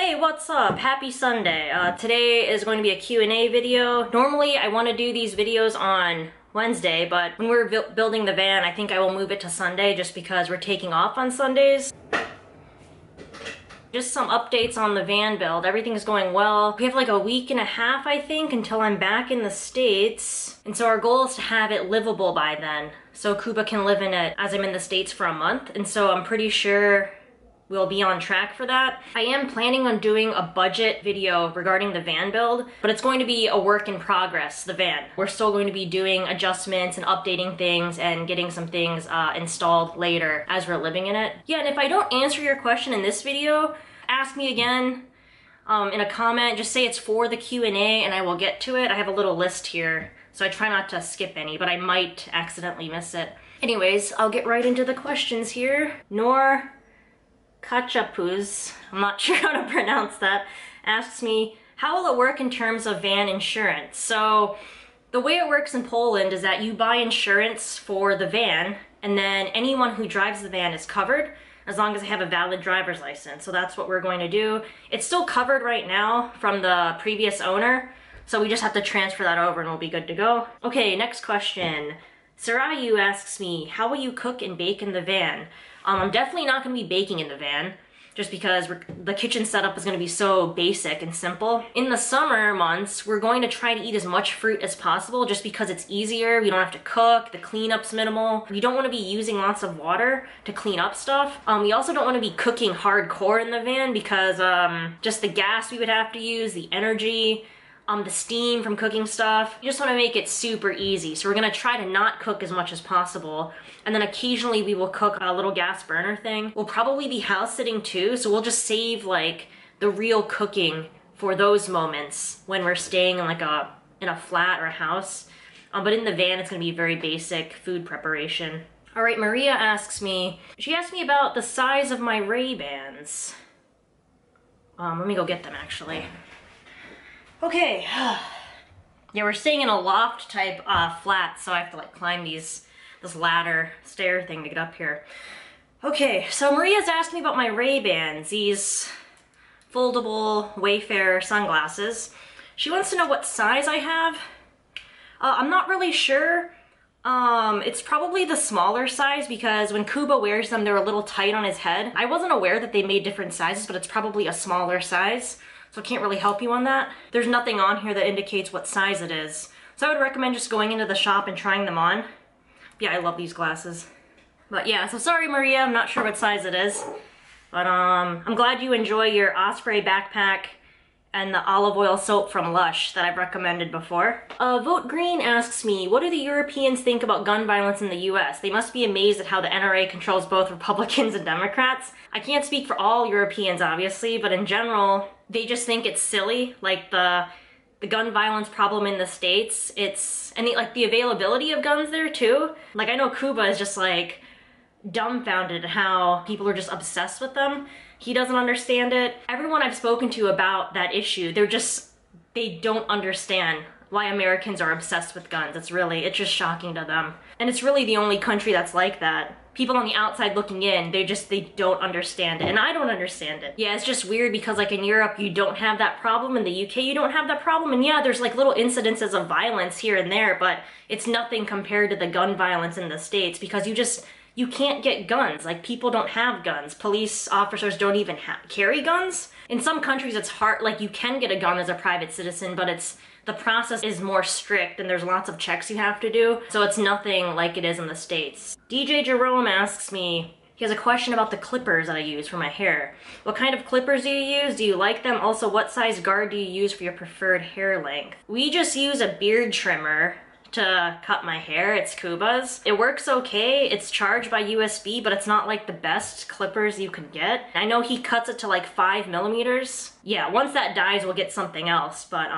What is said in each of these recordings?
Hey, what's up? Happy Sunday. Today is going to be a Q&A video. Normally, I want to do these videos on Wednesday, but when we're building the van, I think I will move it to Sunday just because we're taking off on Sundays. Just some updates on the van build. Everything's going well. We have like a week and a half, I think, until I'm back in the States. And so our goal is to have it livable by then. So Kuba can live in it as I'm in the States for a month. And so I'm pretty sure we'll be on track for that. I am planning on doing a budget video regarding the van build, but it's going to be a work in progress, the van. We're still going to be doing adjustments and updating things and getting some things installed later as we're living in it. Yeah, and if I don't answer your question in this video, ask me again in a comment. Just say it's for the Q&A and I will get to it. I have a little list here, so I try not to skip any, but I might accidentally miss it. Anyways, I'll get right into the questions here. Nor Kachapuz, I'm not sure how to pronounce that, asks me, how will it work in terms of van insurance? So the way it works in Poland is that you buy insurance for the van, and then anyone who drives the van is covered as long as they have a valid driver's license. So that's what we're going to do. It's still covered right now from the previous owner, so we just have to transfer that over and we'll be good to go. Okay, next question. Sarayu asks me, how will you cook and bake in the van? I'm definitely not going to be baking in the van, just because the kitchen setup is going to be so basic and simple. In the summer months, we're going to try to eat as much fruit as possible just because it's easier. We don't have to cook, the cleanup's minimal. We don't want to be using lots of water to clean up stuff. We also don't want to be cooking hardcore in the van because just the gas we would have to use, the energy, the steam from cooking stuff. You just want to make it super easy. So we're going to try to not cook as much as possible. And then occasionally we will cook a little gas burner thing. We'll probably be house sitting too, so we'll just save like the real cooking for those moments when we're staying in like in a flat or a house. But in the van, it's going to be very basic food preparation. All right, Maria asks me, she asked me about the size of my Ray-Bans. Let me go get them actually. Okay, yeah, we're staying in a loft type flat, so I have to like climb this ladder stair thing to get up here. Okay, so Maria's asked me about my Ray-Bans, these foldable Wayfarer sunglasses. She wants to know what size I have. I'm not really sure. It's probably the smaller size because when Kuba wears them, they're a little tight on his head. I wasn't aware that they made different sizes, but it's probably a smaller size. So I can't really help you on that. There's nothing on here that indicates what size it is. So I would recommend just going into the shop and trying them on. Yeah, I love these glasses. But yeah, so sorry Maria, I'm not sure what size it is. But I'm glad you enjoy your Osprey backpack and the olive oil soap from Lush that I've recommended before. Vote Green asks me, what do the Europeans think about gun violence in the US? They must be amazed at how the NRA controls both Republicans and Democrats. I can't speak for all Europeans, obviously, but in general, they just think it's silly, like the gun violence problem in the States. And the availability of guns there too. Like I know Kuba is just like dumbfounded at how people are just obsessed with them. He doesn't understand it. Everyone I've spoken to about that issue, they don't understand why Americans are obsessed with guns. It's just shocking to them. And it's really the only country that's like that. People on the outside looking in, they don't understand it. And I don't understand it. Yeah, it's just weird because like in Europe, you don't have that problem. In the UK, you don't have that problem. And yeah, there's like little incidences of violence here and there, but it's nothing compared to the gun violence in the States because you can't get guns. Like people don't have guns. Police officers don't even carry guns. In some countries it's hard, like you can get a gun as a private citizen, but the process is more strict and there's lots of checks you have to do. So it's nothing like it is in the States. DJ Jerome asks me, he has a question about the clippers that I use for my hair. What kind of clippers do you use? Do you like them? Also, what size guard do you use for your preferred hair length? We just use a beard trimmer to cut my hair. It's Kuba's. It works okay. It's charged by USB, but it's not like the best clippers you can get. I know he cuts it to like 5 millimeters. Yeah, once that dies, we'll get something else, but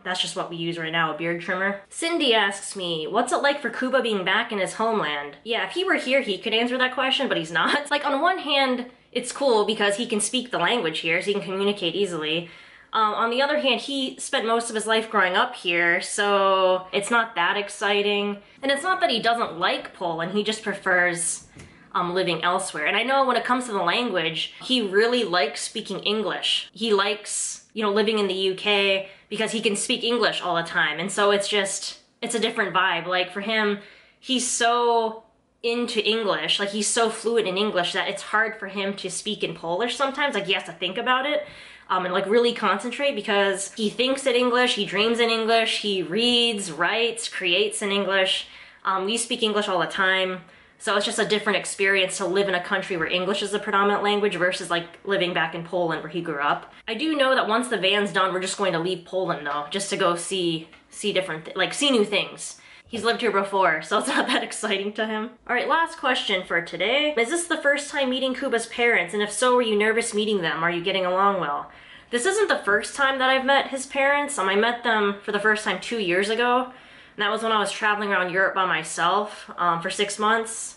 that's just what we use right now, a beard trimmer. Cindy asks me, what's it like for Kuba being back in his homeland? Yeah, if he were here, he could answer that question, but he's not. Like, on one hand, it's cool because he can speak the language here, so he can communicate easily. On the other hand, he spent most of his life growing up here, so it's not that exciting. And it's not that he doesn't like Poland, he just prefers living elsewhere. And I know when it comes to the language, he really likes speaking English. He likes, you know, living in the UK because he can speak English all the time. And so it's a different vibe. Like for him, he's so into English, like he's so fluent in English that it's hard for him to speak in Polish sometimes. Like he has to think about it and like really concentrate because he thinks in English, he dreams in English, he reads, writes, creates in English. We speak English all the time. So it's just a different experience to live in a country where English is the predominant language versus like living back in Poland where he grew up. I do know that once the van's done, we're just going to leave Poland though, just to go see different, see new things. He's lived here before, so it's not that exciting to him. All right, last question for today. Is this the first time meeting Kuba's parents? And if so, were you nervous meeting them? Are you getting along well? This isn't the first time that I've met his parents. I met them for the first time 2 years ago. And that was when I was traveling around Europe by myself for 6 months.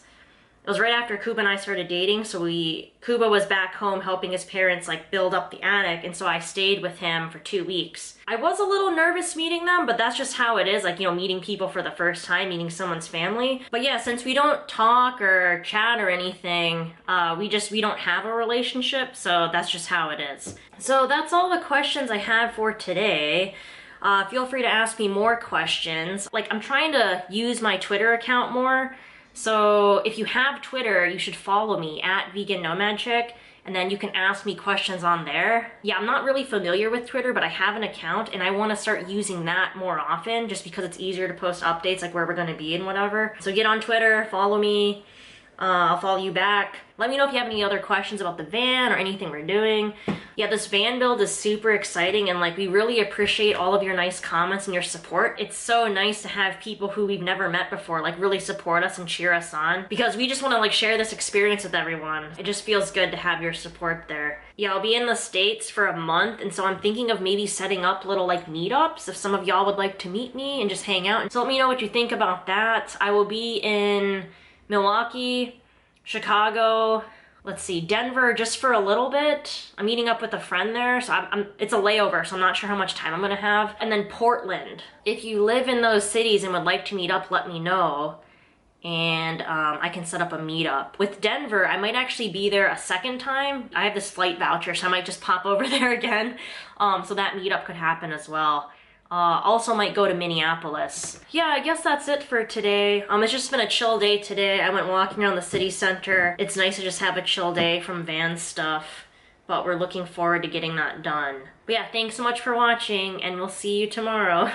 It was right after Kuba and I started dating, so Kuba was back home helping his parents like build up the attic, and so I stayed with him for 2 weeks. I was a little nervous meeting them, but that's just how it is, like, you know, meeting people for the first time, meeting someone's family. But yeah, since we don't talk or chat or anything, we don't have a relationship, so that's just how it is. So that's all the questions I have for today. Feel free to ask me more questions. Like, I'm trying to use my Twitter account more. So if you have Twitter, you should follow me at Vegan Nomad Chick, and then you can ask me questions on there. Yeah, I'm not really familiar with Twitter, but I have an account and I want to start using that more often just because it's easier to post updates like where we're going to be and whatever. So get on Twitter, follow me. I'll follow you back. Let me know if you have any other questions about the van or anything we're doing. Yeah, this van build is super exciting, and like we really appreciate all of your nice comments and your support. It's so nice to have people who we've never met before like really support us and cheer us on, because we just want to like share this experience with everyone. It just feels good to have your support there. Yeah, I'll be in the States for a month, and so I'm thinking of maybe setting up little like meetups if some of y'all would like to meet me and just hang out. So let me know what you think about that. I will be in Milwaukee, Chicago, let's see, Denver just for a little bit. I'm meeting up with a friend there, so it's a layover, so I'm not sure how much time I'm gonna have. And then Portland. If you live in those cities and would like to meet up, let me know. And I can set up a meetup. With Denver, I might actually be there a second time. I have this flight voucher, so I might just pop over there again. So that meetup could happen as well. Also might go to Minneapolis. Yeah, I guess that's it for today. It's just been a chill day today. I went walking around the city center. It's nice to just have a chill day from van stuff, but we're looking forward to getting that done. But yeah, thanks so much for watching, and we'll see you tomorrow.